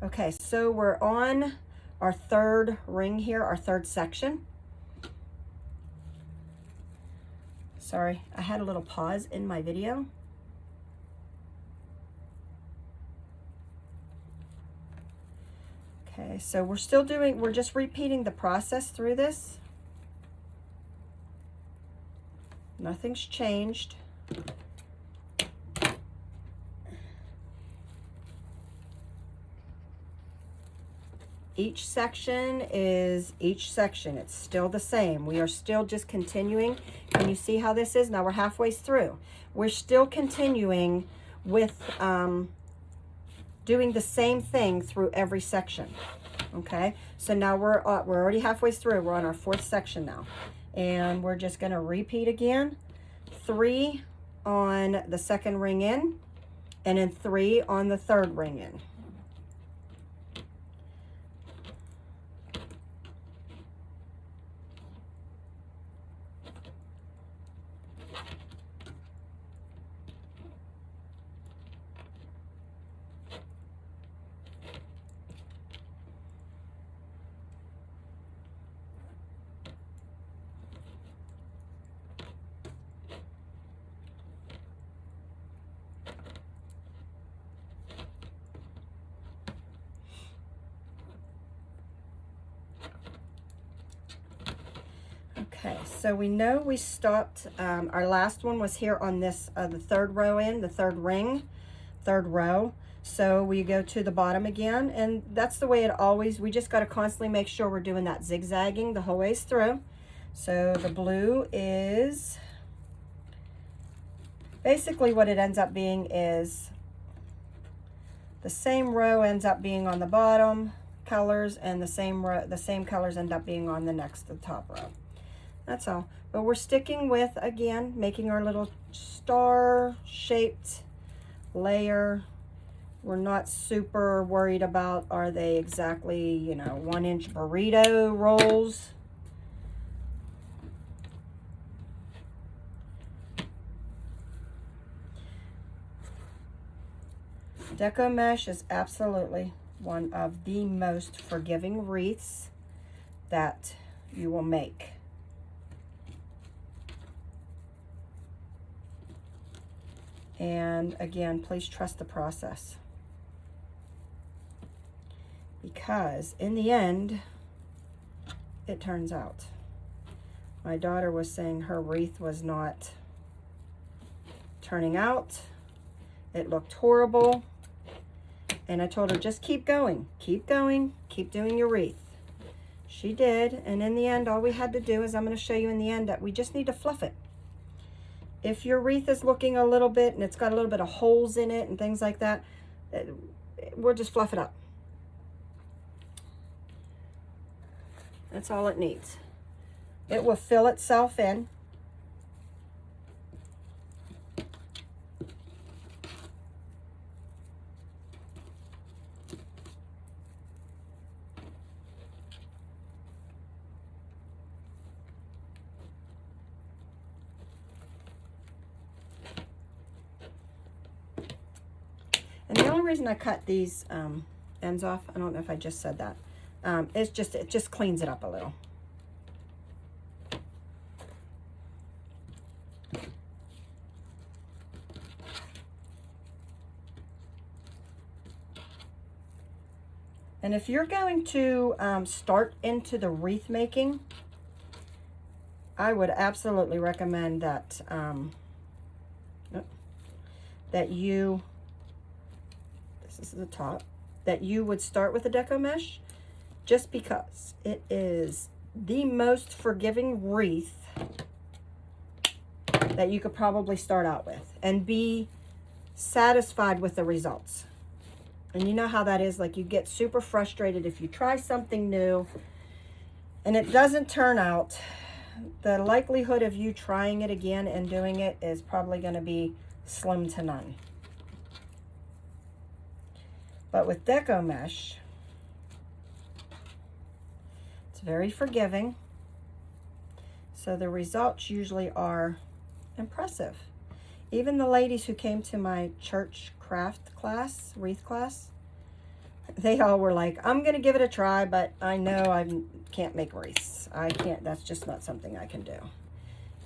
Okay, so we're on our third ring here, our third section. Sorry, I had a little pause in my video. Okay, so we're just repeating the process through this. Nothing's changed. Each section is each section. It's still the same. We are still just continuing. Can you see how this is? Now we're halfway through. We're still continuing with doing the same thing through every section. Okay, so now we're already halfway through. We're on our fourth section now, and we're just going to repeat again. 3 on the second ring in, and then 3 on the third ring in. Okay, so we know we stopped, our last one was here on this, the third row in, the third ring, third row. So we go to the bottom again, and that's the way it always, we just got to constantly make sure we're doing that zigzagging the whole ways through. So the blue is, basically what it ends up being is the same row ends up being on the bottom colors, and the same row, the same colors end up being on the next, the top row. That's all. But we're sticking with, again, making our little star-shaped layer. We're not super worried about, are they exactly, you know, 1-inch burrito rolls. Deco mesh is absolutely one of the most forgiving wreaths that you will make. And again, please trust the process, because in the end, it turns out. My daughter was saying her wreath was not turning out. It looked horrible. And I told her, just keep going, keep going, keep doing your wreath. She did, and in the end, all we had to do is, I'm going to show you in the end, that we just need to fluff it. If your wreath is looking a little bit and it's got a little bit of holes in it and things like that, we'll just fluff it up. That's all it needs. It will fill itself in. And the only reason I cut these ends off, I don't know if I just said that, it just cleans it up a little. And if you're going to start into the wreath making, I would absolutely recommend that that you, this is the top, that you would start with a deco mesh, just because it is the most forgiving wreath that you could probably start out with and be satisfied with the results. And you know how that is, like, you get super frustrated if you try something new and it doesn't turn out. The likelihood of you trying it again and doing it is probably going to be slim to none. But with deco mesh, it's very forgiving, so the results usually are impressive. Even the ladies who came to my church craft class, wreath class, They all were like, I'm going to give it a try, but I know I can't make wreaths. I can't, that's just not something I can do.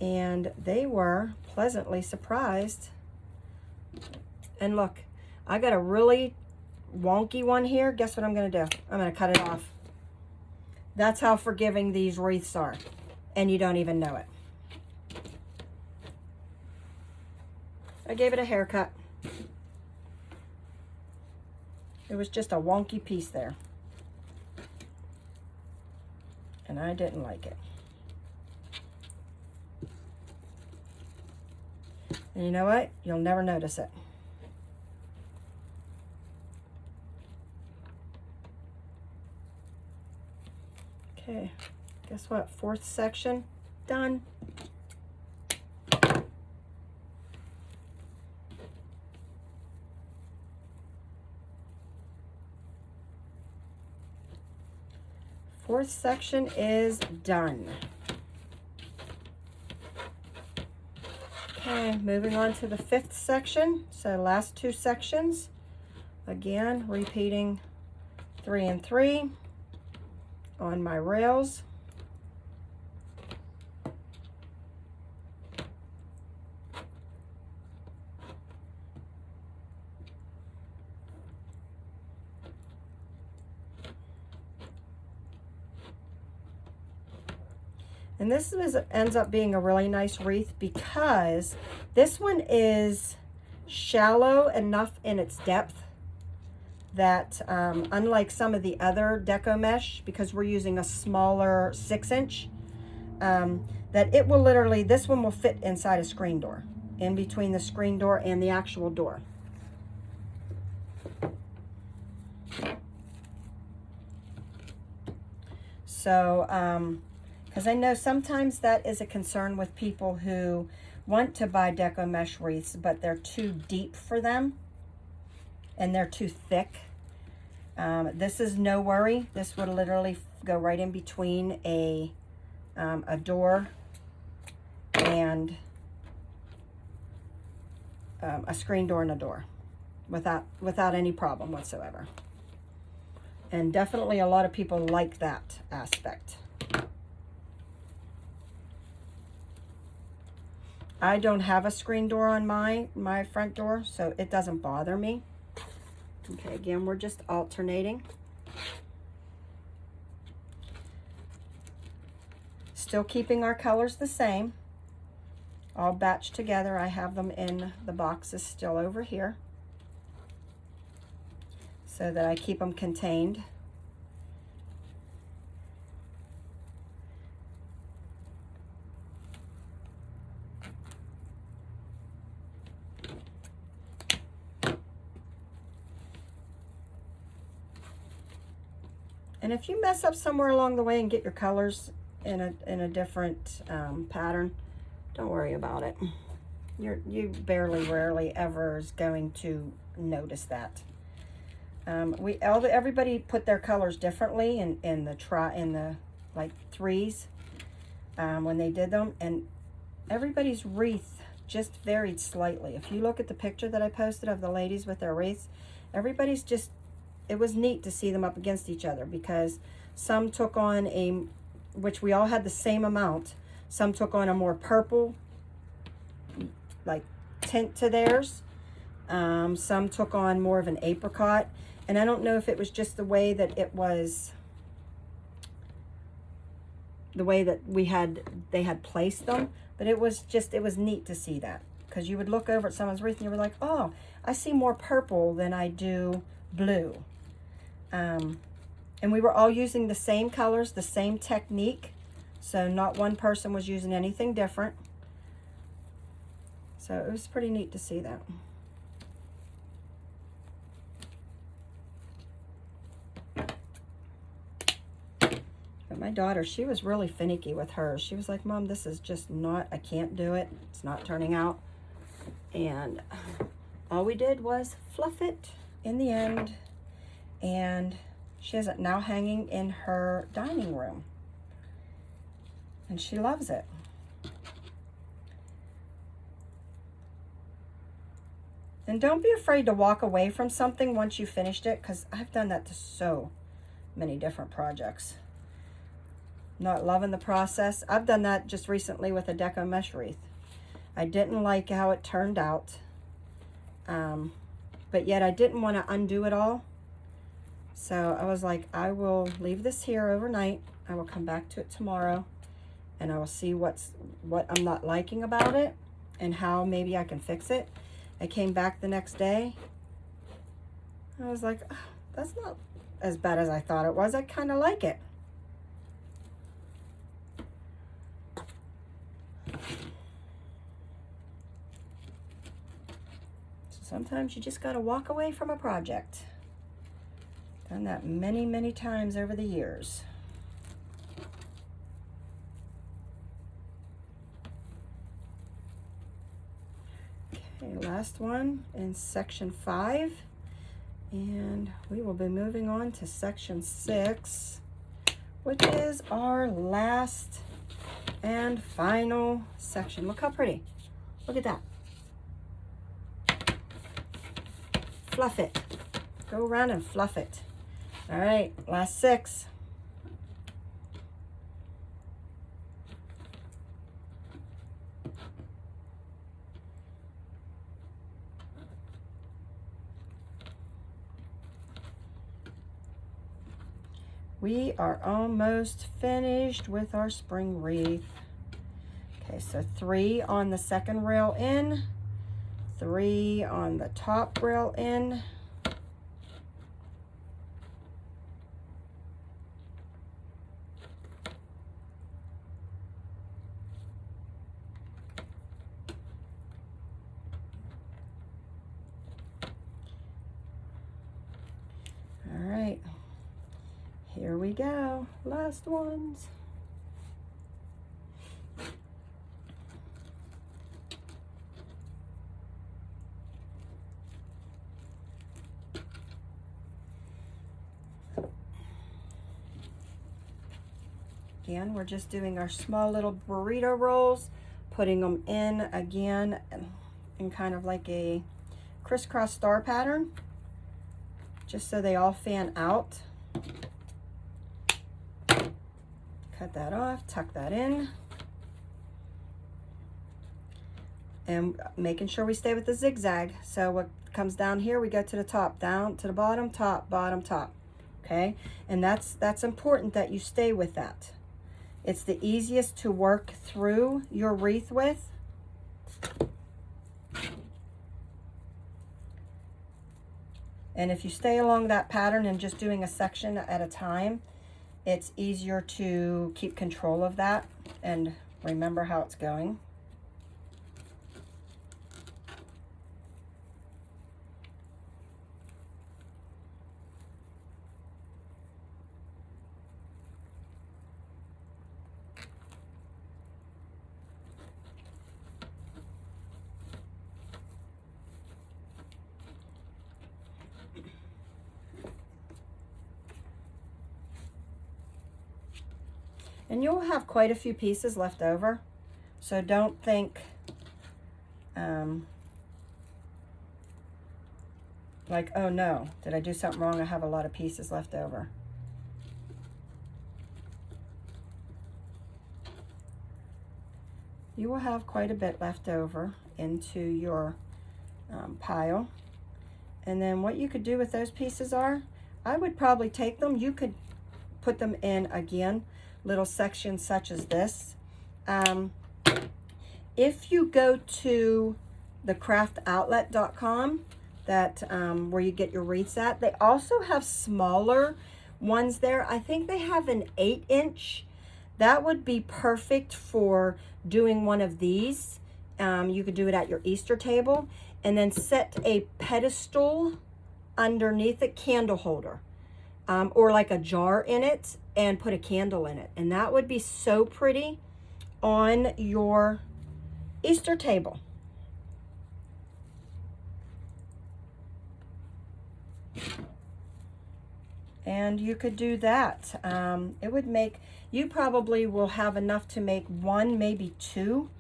And they were pleasantly surprised. And look, I got a really wonky one here. Guess what I'm going to do? I'm going to cut it off. That's how forgiving these wreaths are. And you don't even know it. I gave it a haircut. It was just a wonky piece there. And I didn't like it. And you know what? You'll never notice it. Okay, guess what? Fourth section, done. Fourth section is done. Okay, moving on to the fifth section. So last two sections. Again, repeating 3 and 3 on my rails. And this ends up being a really nice wreath because this one is shallow enough in its depth that unlike some of the other deco mesh, because we're using a smaller 6-inch, that it will literally, this one will fit inside a screen door, in between the screen door and the actual door. So, because I know sometimes that is a concern with people who want to buy deco mesh wreaths, but they're too deep for them and they're too thick. This is no worry. This would literally go right in between a door and a screen door and a door without any problem whatsoever. And definitely a lot of people like that aspect. I don't have a screen door on my front door, so it doesn't bother me. Okay, again, we're just alternating. Still keeping our colors the same. All batched together. I have them in the boxes still over here, so that I keep them contained. And if you mess up somewhere along the way and get your colors in a different pattern, don't worry about it. You rarely ever is going to notice that. Everybody put their colors differently in the like 3s when they did them, and everybody's wreath just varied slightly. If you look at the picture that I posted of the ladies with their wreaths, everybody's just, it was neat to see them up against each other, because some took on which we all had the same amount, some took on a more purple like tint to theirs, some took on more of an apricot, and I don't know if it was just the way that they had placed them, but it was neat to see that, because you would look over at someone's wreath and you were like, oh, I see more purple than I do blue. And we were all using the same colors, the same technique, so not one person was using anything different. So it was pretty neat to see that. But my daughter, she was really finicky with hers. She was like, Mom, this is just not, I can't do it. It's not turning out. And all we did was fluff it in the end. And she has it now hanging in her dining room. And she loves it. And don't be afraid to walk away from something once you finished it, because I've done that to so many different projects. Not loving the process. I've done that just recently with a deco mesh wreath. I didn't like how it turned out, but yet I didn't want to undo it all. So I was like, I will leave this here overnight. I will come back to it tomorrow, and I will see what I'm not liking about it and how maybe I can fix it. I came back the next day. I was like, oh, that's not as bad as I thought it was. I kind of like it. Sometimes you just got to walk away from a project. Done that many, many times over the years. Okay, last one in section 5. And we will be moving on to section 6, which is our last and final section. Look how pretty. Look at that. Fluff it. Go around and fluff it. All right, last 6. We are almost finished with our spring wreath. Okay, so 3 on the second rail in, 3 on the top rail in, all right, here we go, last ones. Again, we're just doing our small little burrito rolls, putting them in again in kind of like a crisscross star pattern, just so they all fan out. Cut that off, tuck that in. And making sure we stay with the zigzag. So what comes down here, we go to the top, down to the bottom, top, bottom, top. Okay? And that's important that you stay with that. It's the easiest to work through your wreath with. And if you stay along that pattern and just doing a section at a time, it's easier to keep control of that and remember how it's going. And you'll have quite a few pieces left over, so don't think like, oh no, did I do something wrong? I have a lot of pieces left over. You will have quite a bit left over into your pile. And then what you could do with those pieces are, I would probably take them, you could put them in again, little sections such as this. If you go to the craftoutlet.com, that where you get your wreaths at, they also have smaller ones there. I think they have an 8-inch. That would be perfect for doing one of these. You could do it at your Easter table and then set a pedestal underneath a candle holder, or like a jar in it, and put a candle in it. And that would be so pretty on your Easter table. And you could do that. It would make, you probably will have enough to make 1, maybe 2.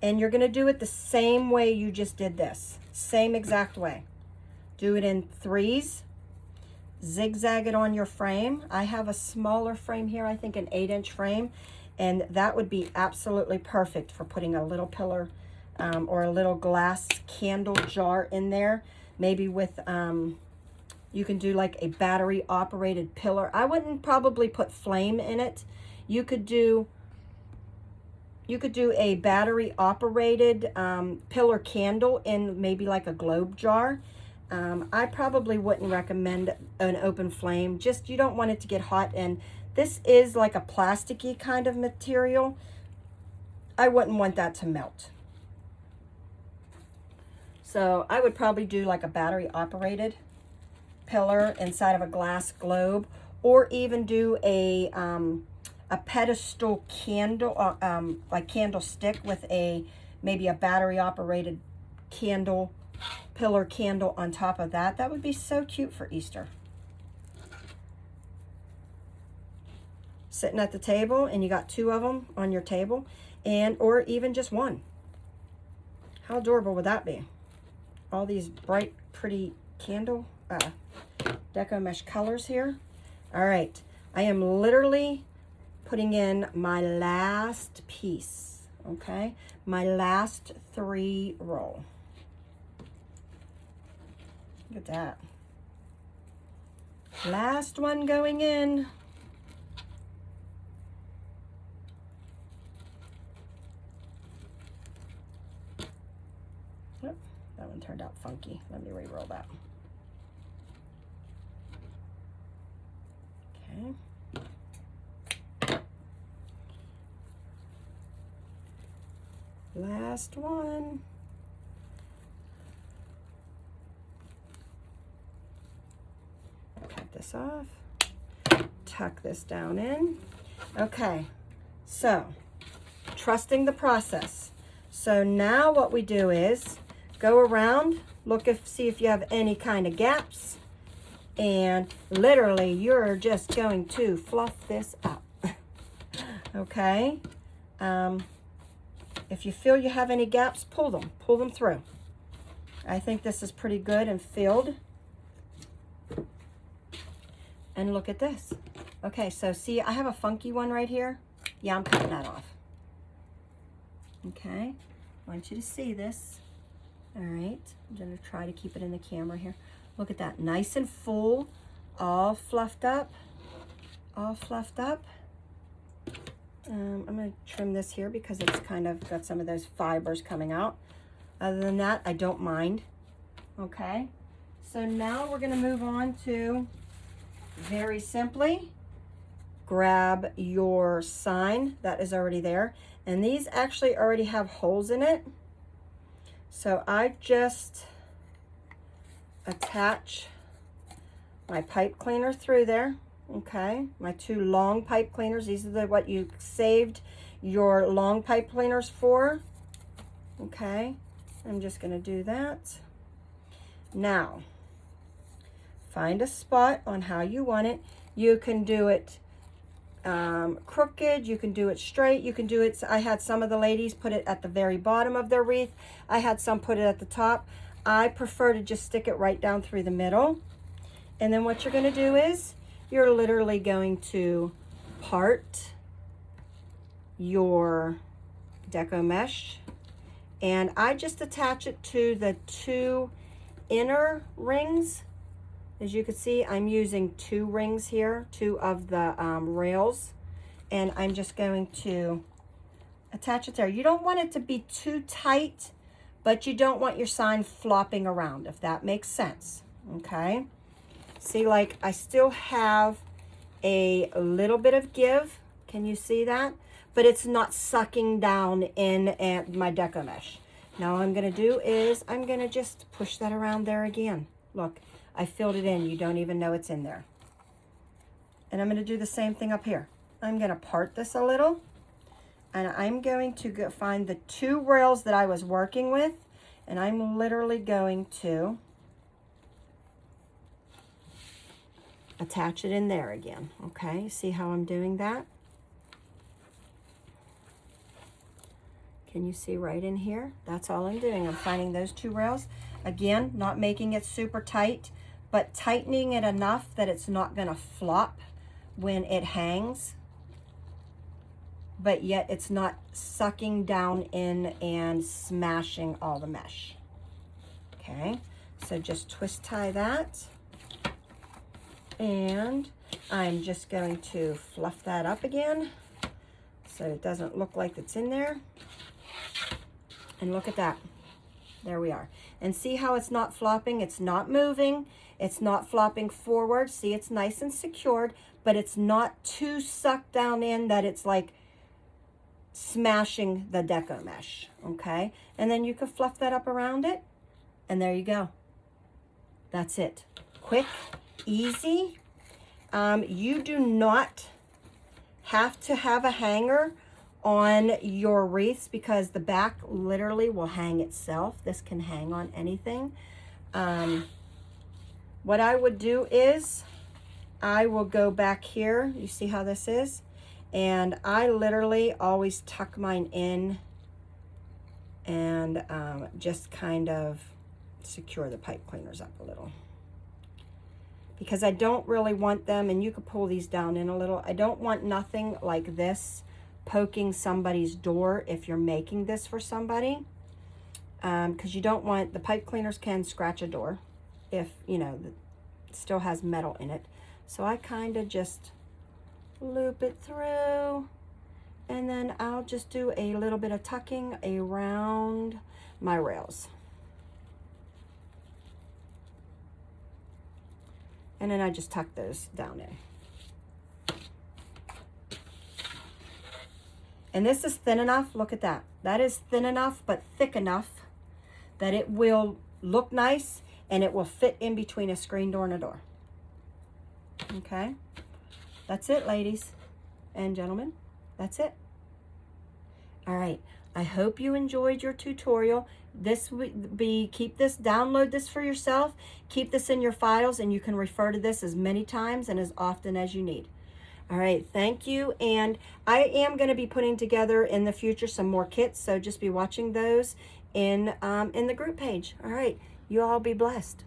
And you're going to do it the same way you just did this. Same exact way. Do it in threes. Zigzag it on your frame. I have a smaller frame here, I think an 8-inch frame. And that would be absolutely perfect for putting a little pillar or a little glass candle jar in there. Maybe with, you can do like a battery operated pillar. I wouldn't probably put flame in it. You could do a battery operated pillar candle in maybe like a globe jar. I probably wouldn't recommend an open flame. Just, you don't want it to get hot, and this is like a plasticky kind of material. I wouldn't want that to melt. So I would probably do like a battery operated pillar inside of a glass globe, or even do a pedestal candle, like candlestick with maybe a battery operated candle, pillar candle on top of that. That would be so cute for Easter. Sitting at the table and you got 2 of them on your table, or even just one. How adorable would that be? All these bright, pretty candle deco mesh colors here. All right, I am literally putting in my last piece, okay? My last 3 roll. Look at that. Last one going in. Oh, that one turned out funky. Let me re-roll that. Okay. Last one. Cut this off. Tuck this down in. Okay, so trusting the process. So now what we do is go around, see if you have any kind of gaps, and literally you're just going to fluff this up. Okay. If you feel you have any gaps, pull them through. I think this is pretty good and filled. And look at this. Okay, so see, I have a funky one right here. Yeah, I'm cutting that off. Okay, I want you to see this. All right, I'm gonna try to keep it in the camera here. Look at that, nice and full, all fluffed up, all fluffed up. I'm gonna trim this here because it's kind of got some of those fibers coming out. Other than that, I don't mind. Okay, so now we're gonna move on to, very simply, grab your sign that is already there. And these actually already have holes in it. So I just attach my pipe cleaner through there. Okay, my 2 long pipe cleaners. These are what you saved your long pipe cleaners for. Okay, I'm just gonna do that. Now, find a spot on how you want it. You can do it crooked, you can do it straight, you can do it, I had some of the ladies put it at the very bottom of their wreath. I had some put it at the top. I prefer to just stick it right down through the middle. And then what you're going to do is you're literally going to part your deco mesh, and I just attach it to the 2 inner rings. As you can see, I'm using 2 rings here, 2 of the rails, and I'm just going to attach it there. You don't want it to be too tight, but you don't want your sign flopping around, if that makes sense, okay? See, like, I still have a little bit of give. Can you see that? But it's not sucking down in my deco mesh. Now what I'm going to do is I'm going to just push that around there again. Look. I filled it in. You don't even know it's in there. And I'm going to do the same thing up here. I'm going to part this a little. And I'm going to go find the 2 rails that I was working with. And I'm literally going to attach it in there again. Okay, see how I'm doing that? Can you see right in here? That's all I'm doing. I'm finding those 2 rails. Again, not making it super tight, but tightening it enough that it's not gonna flop when it hangs, but yet it's not sucking down in and smashing all the mesh. Okay, so just twist tie that. And I'm just going to fluff that up again so it doesn't look like it's in there. And look at that. There we are. And see how it's not flopping? It's not moving. It's not flopping forward. See, it's nice and secured, but it's not too sucked down in that it's like smashing the deco mesh, okay? And then you can fluff that up around it, and there you go. That's it. Quick, easy. You do not have to have a hanger on your wreaths because the back literally will hang itself. This can hang on anything. What I would do is I will go back here. You see how this is? And I literally always tuck mine in and just kind of secure the pipe cleaners up a little. Because I don't really want them, and you could pull these down in a little. I don't want nothing like this poking somebody's door if you're making this for somebody. Because you don't want, the pipe cleaners can scratch a door if, you know, it still has metal in it. So I kind of just loop it through, and then I'll just do a little bit of tucking around my rails. And then I just tuck those down in. And this is thin enough, look at that. That is thin enough, but thick enough that it will look nice and it will fit in between a screen door and a door. Okay, that's it, ladies and gentlemen, that's it. All right, I hope you enjoyed your tutorial. This would be, keep this, download this for yourself, keep this in your files, and you can refer to this as many times and as often as you need. All right, thank you. And I am going to be putting together in the future some more kits, so just be watching those in the group page. All right, you all be blessed.